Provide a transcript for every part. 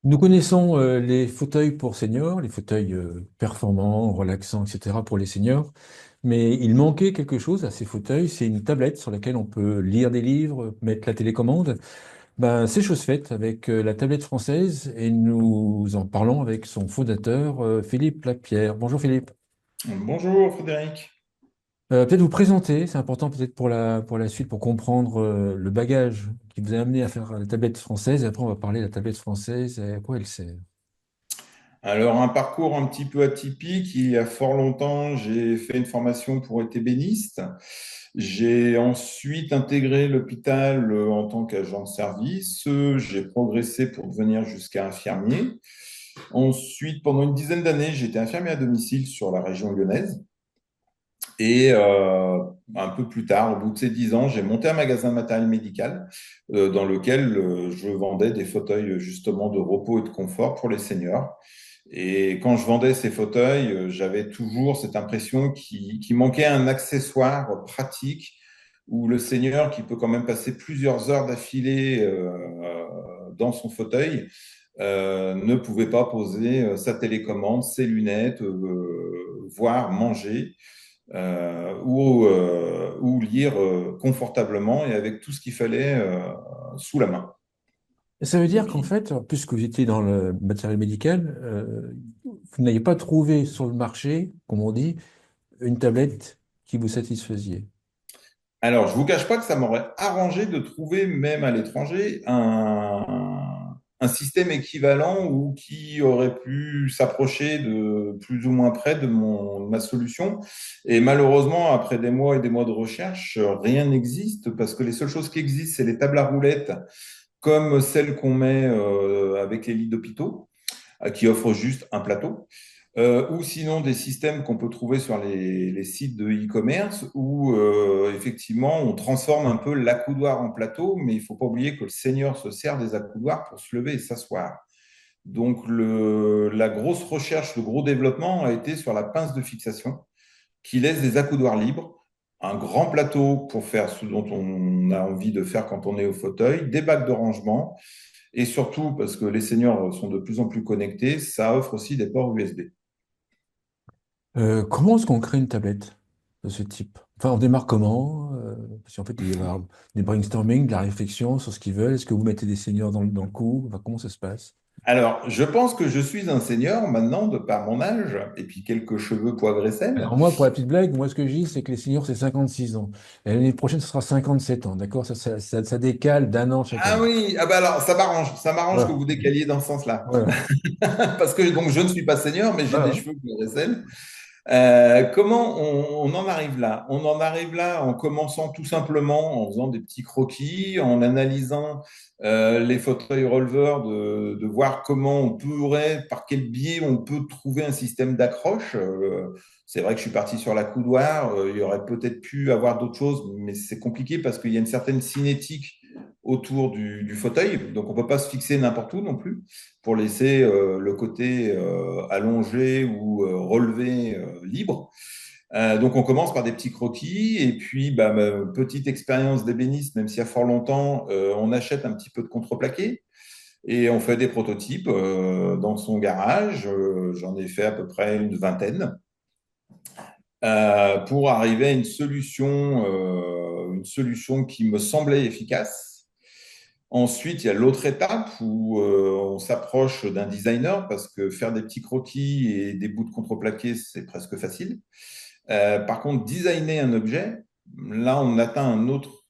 Nous connaissons les fauteuils pour seniors, les fauteuils performants, relaxants, etc. pour les seniors, mais il manquait quelque chose à ces fauteuils, c'est une tablette sur laquelle on peut lire des livres, mettre la télécommande. Ben, c'est chose faite avec la tablette française et nous en parlons avec son fondateur, Philippe Lapierre. Bonjour Philippe. Bonjour Frédéric. Peut-être vous présenter, c'est important peut-être pour la suite, pour comprendre le bagage qui vous a amené à faire la tablette française, et après on va parler de la tablette française et à quoi elle sert. Alors, un parcours un petit peu atypique. Il y a fort longtemps, j'ai fait une formation pour être ébéniste. J'ai ensuite intégré l'hôpital en tant qu'agent de service. J'ai progressé pour devenir jusqu'à infirmier. Ensuite, pendant une dizaine d'années, j'étais infirmier à domicile sur la région lyonnaise. Et un peu plus tard, au bout de ces 10 ans, j'ai monté un magasin de matériel médical dans lequel je vendais des fauteuils justement de repos et de confort pour les seniors. Et quand je vendais ces fauteuils, j'avais toujours cette impression qu'il manquait un accessoire pratique où le senior, qui peut quand même passer plusieurs heures d'affilée dans son fauteuil, ne pouvait pas poser sa télécommande, ses lunettes, voire manger ou lire confortablement et avec tout ce qu'il fallait sous la main. Ça veut dire Donc, qu'en fait, puisque vous étiez dans le matériel médical, vous n'avez pas trouvé sur le marché, comme on dit, une tablette qui vous satisfaisait. alors, je vous cache pas que ça m'aurait arrangé de trouver, même à l'étranger, un système équivalent ou qui aurait pu s'approcher de plus ou moins près de ma solution. Et malheureusement, après des mois et des mois de recherche, rien n'existe parce que les seules choses qui existent, c'est les tables à roulettes comme celles qu'on met avec les lits d'hôpitaux, qui offrent juste un plateau. Ou sinon des systèmes qu'on peut trouver sur les sites de e-commerce où effectivement on transforme un peu l'accoudoir en plateau, mais il ne faut pas oublier que le senior se sert des accoudoirs pour se lever et s'asseoir. Donc la grosse recherche, le gros développement a été sur la pince de fixation qui laisse des accoudoirs libres, un grand plateau pour faire ce dont on a envie de faire quand on est au fauteuil, des bacs de rangement et surtout parce que les seniors sont de plus en plus connectés, ça offre aussi des ports USB. Comment est-ce qu'on crée une tablette de ce type? Enfin, on démarre comment? Parce qu'en fait, il y a des brainstorming, de la réflexion sur ce qu'ils veulent. Est-ce que vous mettez des seniors dans le coup? Enfin, comment ça se passe? Alors, je pense que je suis un senior maintenant, de par mon âge, et puis quelques cheveux poivre et sel. Alors moi, pour la petite blague, moi, ce que je dis, c'est que les seniors, c'est 56 ans. Et l'année prochaine, ce sera 57 ans, d'accord? Ça décale d'un an chaque Ah année. oui, ah bah alors, ça m'arrange que Voilà, vous décaliez dans ce sens-là. voilà. Parce que donc, je ne suis pas senior, mais j'ai des Voilà. cheveux poivre et sel. Comment on en arrive là? On en arrive là en commençant tout simplement en faisant des petits croquis, en analysant les fauteuils releveurs, de voir comment on pourrait, par quel biais on peut trouver un système d'accroche. C'est vrai que je suis parti sur la coudoir, il y aurait peut-être pu avoir d'autres choses, mais c'est compliqué parce qu'il y a une certaine cinétique autour du fauteuil, donc on ne peut pas se fixer n'importe où non plus pour laisser le côté allongé ou relevé libre. Donc on commence par des petits croquis et puis bah, petite expérience d'ébéniste, même s'il y a fort longtemps, on achète un petit peu de contreplaqué et on fait des prototypes dans son garage. J'en ai fait à peu près une vingtaine pour arriver à une solution qui me semblait efficace. Ensuite, il y a l'autre étape où on s'approche d'un designer parce que faire des petits croquis et des bouts de contreplaqué, c'est presque facile. Par contre, designer un objet, là, on atteint un autre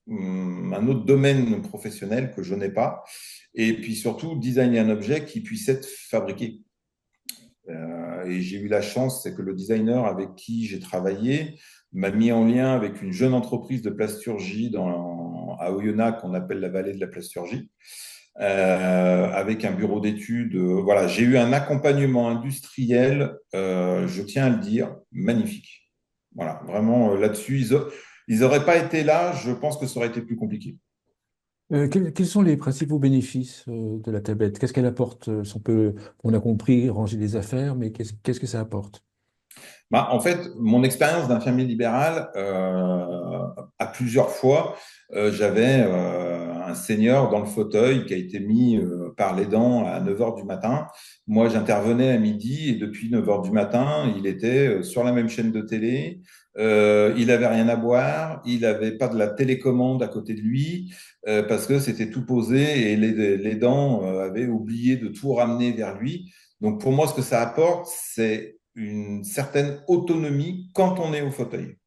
domaine professionnel que je n'ai pas. Et puis surtout, designer un objet qui puisse être fabriqué. Et j'ai eu la chance, c'est que le designer avec qui j'ai travaillé m'a mis en lien avec une jeune entreprise de plasturgie à Oyonnax qu'on appelle la vallée de la plasturgie, avec un bureau d'études. Voilà, j'ai eu un accompagnement industriel, je tiens à le dire, magnifique. Voilà, vraiment là-dessus, ils n'auraient pas été là, je pense que ça aurait été plus compliqué. Quels sont les principaux bénéfices de la tablette? Qu'est-ce qu'elle apporte? On a compris, ranger les affaires, mais qu'est-ce que ça apporte? Bah, en fait, mon expérience d'infirmier libéral, à plusieurs fois, j'avais un senior dans le fauteuil qui a été mis par l'aidant à 9 heures du matin. Moi, j'intervenais à midi et depuis 9 heures du matin, il était sur la même chaîne de télé. Il avait rien à boire, il n'avait pas de la télécommande à côté de lui parce que c'était tout posé et l'aidant avait oublié de tout ramener vers lui. Donc pour moi, ce que ça apporte, c'est une certaine autonomie quand on est au fauteuil.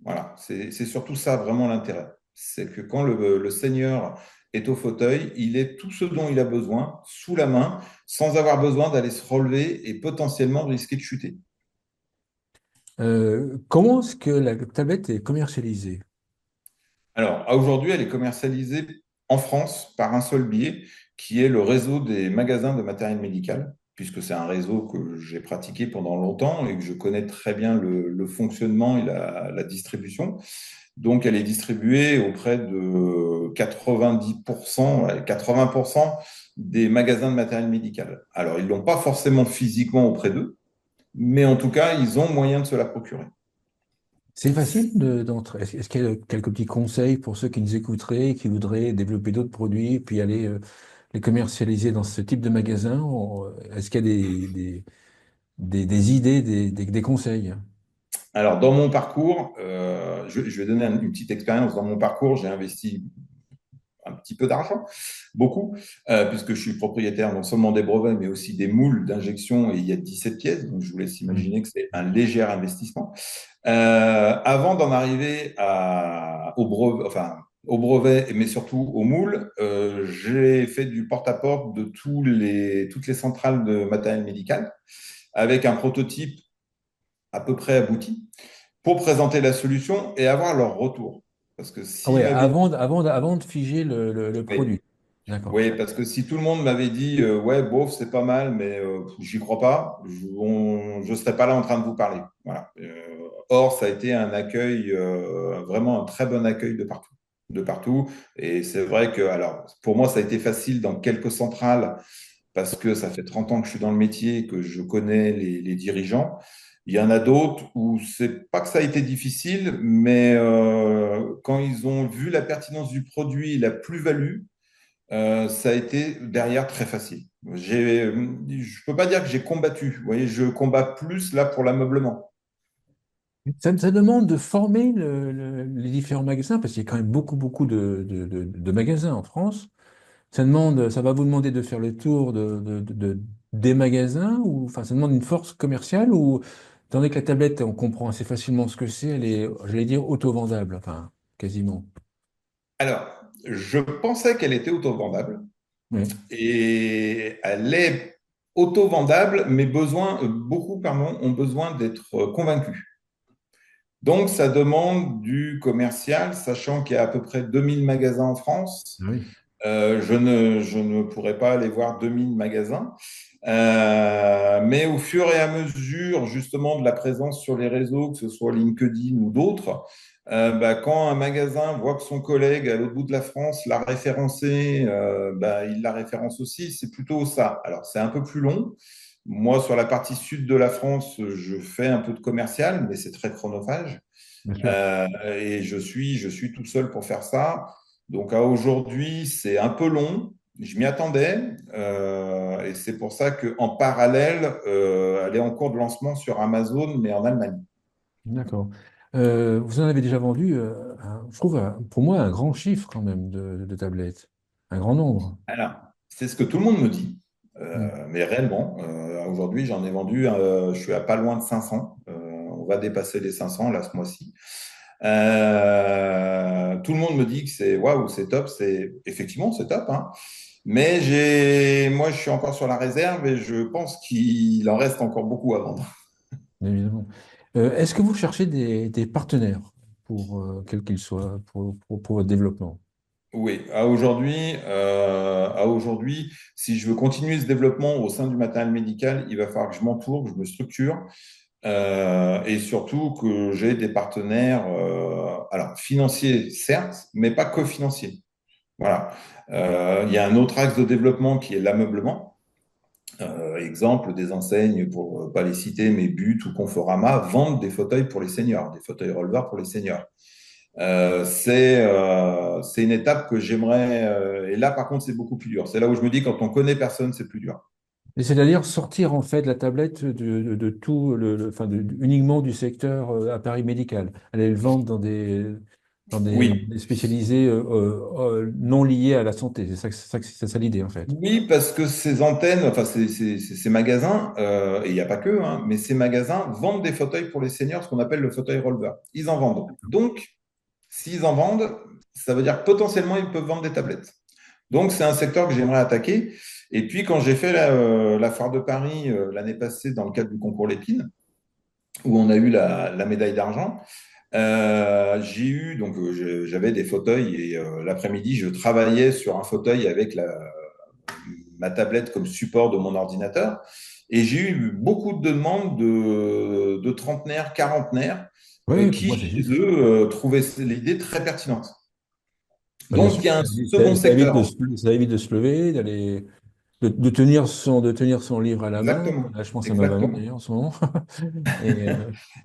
Voilà, c'est surtout ça vraiment l'intérêt. C'est que quand le senior est au fauteuil, il est tout ce dont il a besoin sous la main, sans avoir besoin d'aller se relever et potentiellement risquer de chuter. Comment est-ce que la tablette est commercialisée? Alors, à aujourd'hui, elle est commercialisée en France par un seul biais, qui est le réseau des magasins de matériel médical, puisque c'est un réseau que j'ai pratiqué pendant longtemps et que je connais très bien le fonctionnement et la distribution. Donc, elle est distribuée auprès de 90%, ouais, 80% des magasins de matériel médical. Alors, ils l'ont pas forcément physiquement auprès d'eux, mais en tout cas, ils ont moyen de se la procurer. C'est facile d'entrer. Est-ce qu'il y a quelques petits conseils pour ceux qui nous écouteraient, et qui voudraient développer d'autres produits, puis aller les commercialiser dans ce type de magasin? Est-ce qu'il y a des idées, des conseils? Alors, dans mon parcours, je vais donner une petite expérience. Dans mon parcours, j'ai investi un petit peu d'argent, beaucoup, puisque je suis propriétaire non seulement des brevets, mais aussi des moules d'injection et il y a 17 pièces. Donc, je vous laisse Oui. imaginer que c'est un léger investissement. Avant d'en arriver au brevet, enfin, au brevet, mais surtout aux moules, j'ai fait du porte-à-porte de toutes les centrales de matériel médical avec un prototype à peu près abouti pour présenter la solution et avoir leur retour. Parce que Ah s'ils ouais, m'avaient dit, avant de figer le oui, produit. D'accord. oui, parce que si tout le monde m'avait dit, ouais, bof, c'est pas mal, mais j'y crois pas, je serais pas là en train de vous parler. Voilà. Or, ça a été un accueil, vraiment un très bon accueil de partout. De partout. Et c'est vrai que, alors, pour moi, ça a été facile dans quelques centrales parce que ça fait 30 ans que je suis dans le métier, que je connais les dirigeants. Il y en a d'autres où c'est pas que ça a été difficile, mais quand ils ont vu la pertinence du produit, la plus-value, ça a été derrière très facile. Je peux pas dire que j'ai combattu. Vous voyez, je combats plus là pour l'ameublement. Ça demande de former les différents magasins, parce qu'il y a quand même beaucoup de magasins en France. Ça va vous demander de faire le tour des magasins, ou enfin, ça demande une force commerciale, ou étant donné que la tablette, on comprend assez facilement ce que c'est, elle est, j'allais dire, auto-vendable, enfin, quasiment. Alors, je pensais qu'elle était auto-vendable Oui. et elle est auto-vendable, mais beaucoup, pardon, ont besoin d'être convaincus. Donc, ça demande du commercial, sachant qu'il y a à peu près 2000 magasins en France. Ah oui. Je ne pourrais pas aller voir 2000 magasins. Mais au fur et à mesure, justement, de la présence sur les réseaux, que ce soit LinkedIn ou d'autres, bah, quand un magasin voit que son collègue à l'autre bout de la France l'a référencé, bah, il la référence aussi. C'est plutôt ça. Alors, c'est un peu plus long. Moi, sur la partie sud de la France, je fais un peu de commercial, mais c'est très chronophage. Bien sûr. Et je suis tout seul pour faire ça. Donc à aujourd'hui, c'est un peu long. Je m'y attendais. Et c'est pour ça qu'en parallèle, elle est en cours de lancement sur Amazon, mais en Allemagne. D'accord. Vous en avez déjà vendu, je trouve, pour moi, un grand chiffre quand même de tablettes. Un grand nombre. Alors, c'est ce que tout le monde me dit. Mm. Mais réellement, aujourd'hui, j'en ai vendu, je suis à pas loin de 500. On va dépasser les 500 là ce mois-ci. Tout le monde me dit que c'est waouh, c'est top. C'est effectivement c'est top, hein. Mais moi, je suis encore sur la réserve et je pense qu'il en reste encore beaucoup à vendre. Évidemment. Est-ce que vous cherchez des partenaires pour quels qu'ils soient pour votre développement? Oui, à aujourd'hui, si je veux continuer ce développement au sein du matériel médical, il va falloir que je m'entoure, que je me structure et surtout que j'ai des partenaires, alors financiers certes, mais pas que financiers. Voilà. Il y a un autre axe de développement qui est l'ameublement. Exemple, des enseignes, pour pas les citer, mais But ou Conforama vendent des fauteuils pour les seniors, des fauteuils releveurs pour les seniors. C'est une étape que j'aimerais. Et là, par contre, c'est beaucoup plus dur. C'est là où je me dis, quand on connaît personne, c'est plus dur. Et c'est-à-dire sortir en fait de la tablette de tout, enfin, uniquement du secteur appareil médical. Aller le vendre dans Oui. des spécialisés non liés à la santé. C'est ça l'idée en fait. Oui, parce que ces antennes, enfin ces magasins, et il n'y a pas que, hein, mais ces magasins vendent des fauteuils pour les seniors, ce qu'on appelle le fauteuil roller. Ils en vendent. Donc, s'ils en vendent, ça veut dire que potentiellement ils peuvent vendre des tablettes. Donc, c'est un secteur que j'aimerais attaquer. Et puis, quand j'ai fait la foire de Paris l'année passée dans le cadre du concours Lépine, où on a eu la médaille d'argent, j'ai eu, donc j'avais des fauteuils et l'après-midi, je travaillais sur un fauteuil avec ma tablette comme support de mon ordinateur. Et j'ai eu beaucoup de demandes de trentenaires, quarantenaires, Oui, pour qui, moi c'est chez juste. eux, trouvaient l'idée très pertinente. Bah, bien Donc, sûr, il y a un second secteur. ça évite de se lever, d'aller, de tenir son livre à la main. Exactement. Là, je pense à ma maman Exactement. d'ailleurs en ce moment. Et voilà.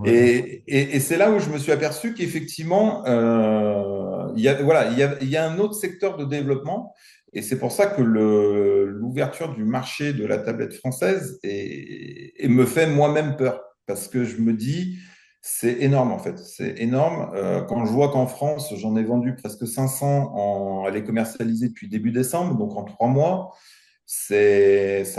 Et c'est là où je me suis aperçu qu'effectivement, voilà, il y a un autre secteur de développement. Et c'est pour ça que l'ouverture du marché de la tablette française et me fait moi-même peur. Parce que je me dis, c'est énorme en fait. C'est énorme. Quand je vois qu'en France, j'en ai vendu presque 500 à les commercialiser depuis début décembre, donc en 3 mois, ça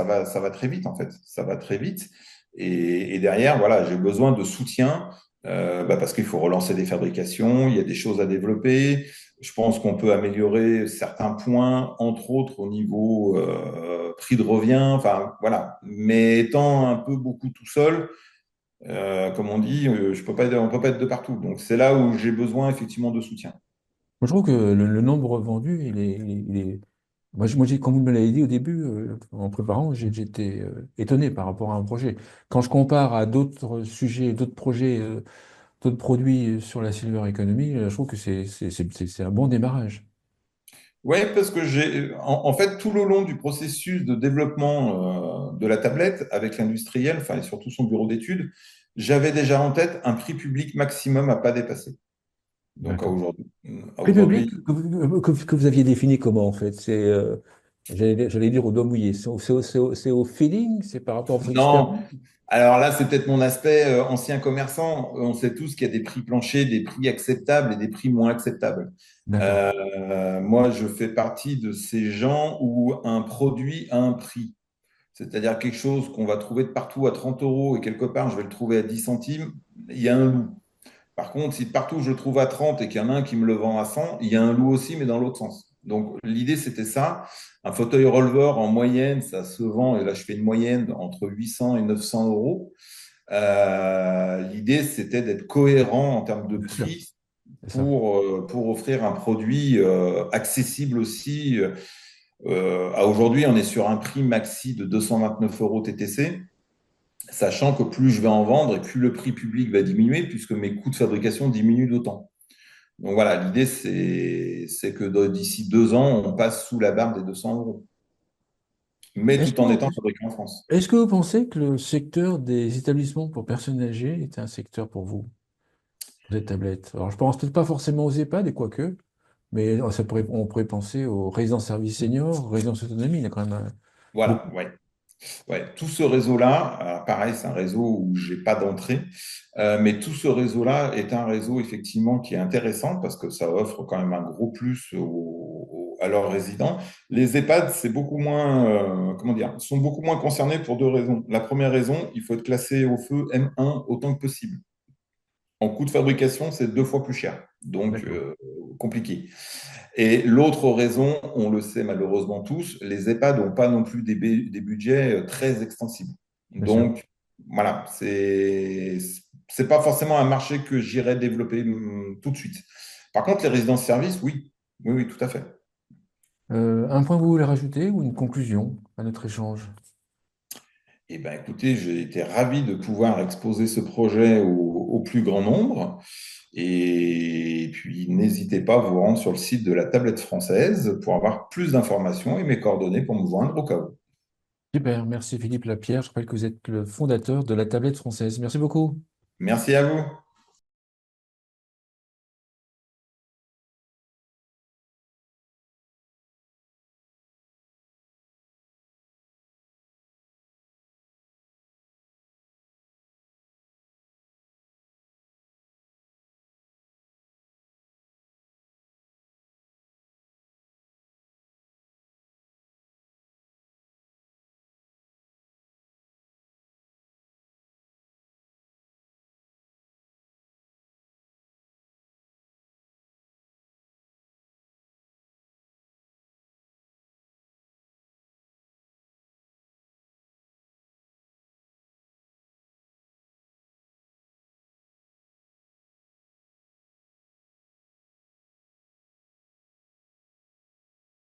va très vite en fait. Ça va très vite. Et derrière, voilà, j'ai besoin de soutien parce qu'il faut relancer des fabrications, il y a des choses à développer. Je pense qu'on peut améliorer certains points, entre autres au niveau prix de revient. Enfin, voilà. Mais étant un peu beaucoup tout seul, comme on dit, on peut pas être de partout. Donc c'est là où j'ai besoin effectivement de soutien. Moi, je trouve que le nombre vendu, il est... Comme vous me l'avez dit au début, en préparant, j'étais étonné par rapport à un projet. Quand je compare à d'autres sujets, d'autres projets, d'autres produits sur la silver economy, je trouve que c'est un bon démarrage. Oui, parce que en fait, tout le long du processus de développement de la tablette avec l'industriel, enfin, et surtout son bureau d'études, j'avais déjà en tête un prix public maximum à pas dépasser. Donc D'accord. à Prix public aujourd'hui, que vous aviez défini comment en fait? J'allais dire au doigt mouillé. C'est au feeling? C'est par rapport à votre non. expérience? Alors là, c'est peut-être mon aspect ancien commerçant. On sait tous qu'il y a des prix planchers, des prix acceptables et des prix moins acceptables. D'accord. Moi, je fais partie de ces gens où un produit a un prix. C'est-à-dire quelque chose qu'on va trouver de partout à 30 euros et quelque part, je vais le trouver à 10 centimes, il y a un loup. Par contre, si partout je le trouve à 30 et qu'il y en a un qui me le vend à 100, il y a un loup aussi, mais dans l'autre sens. Donc l'idée, c'était ça. Un fauteuil roller, en moyenne, ça se vend, et là je fais une moyenne entre 800 et 900 euros. L'idée, c'était d'être cohérent en termes de Bien sûr, prix c'est ça. pour offrir un produit accessible aussi. À aujourd'hui, on est sur un prix maxi de 229 euros TTC, sachant que plus je vais en vendre et plus le prix public va diminuer, puisque mes coûts de fabrication diminuent d'autant. Donc voilà, l'idée, c'est que d'ici 2 ans, on passe sous la barre des 200 euros, mais Est-ce tout que, en étant fabriqué en France. est-ce que vous pensez que le secteur des établissements pour personnes âgées est un secteur pour vous, pour cette tablette? Alors, je pense peut-être pas forcément aux EHPAD, et quoique, mais on pourrait penser aux résidences services seniors, résidences autonomie. Il y a quand même Voilà, beaucoup. ouais. Ouais, tout ce réseau-là, pareil, c'est un réseau où j'ai pas d'entrée, mais tout ce réseau-là est un réseau effectivement qui est intéressant parce que ça offre quand même un gros plus à leurs résidents. Les EHPAD, c'est beaucoup moins, comment dire, sont beaucoup moins concernés pour deux raisons. La première raison, il faut être classé au feu M1 autant que possible. En coût de fabrication, c'est 2 fois plus cher, donc D'accord. compliqué. Et l'autre raison, on le sait malheureusement tous, les EHPAD n'ont pas non plus des budgets très extensibles. Bien sûr. Donc, voilà, c'est pas forcément un marché que j'irais développer tout de suite. Par contre, les résidences-services, oui, oui, oui, tout à fait. Un point que vous voulez rajouter ou une conclusion à notre échange? Eh bien, écoutez, j'ai été ravi de pouvoir exposer ce projet au plus grand nombre. Et puis, n'hésitez pas à vous rendre sur le site de la Tablette Française pour avoir plus d'informations et mes coordonnées pour me joindre au cas où. Super, merci Philippe Lapierre. Je rappelle que vous êtes le fondateur de la tablette française. Merci beaucoup. Merci à vous.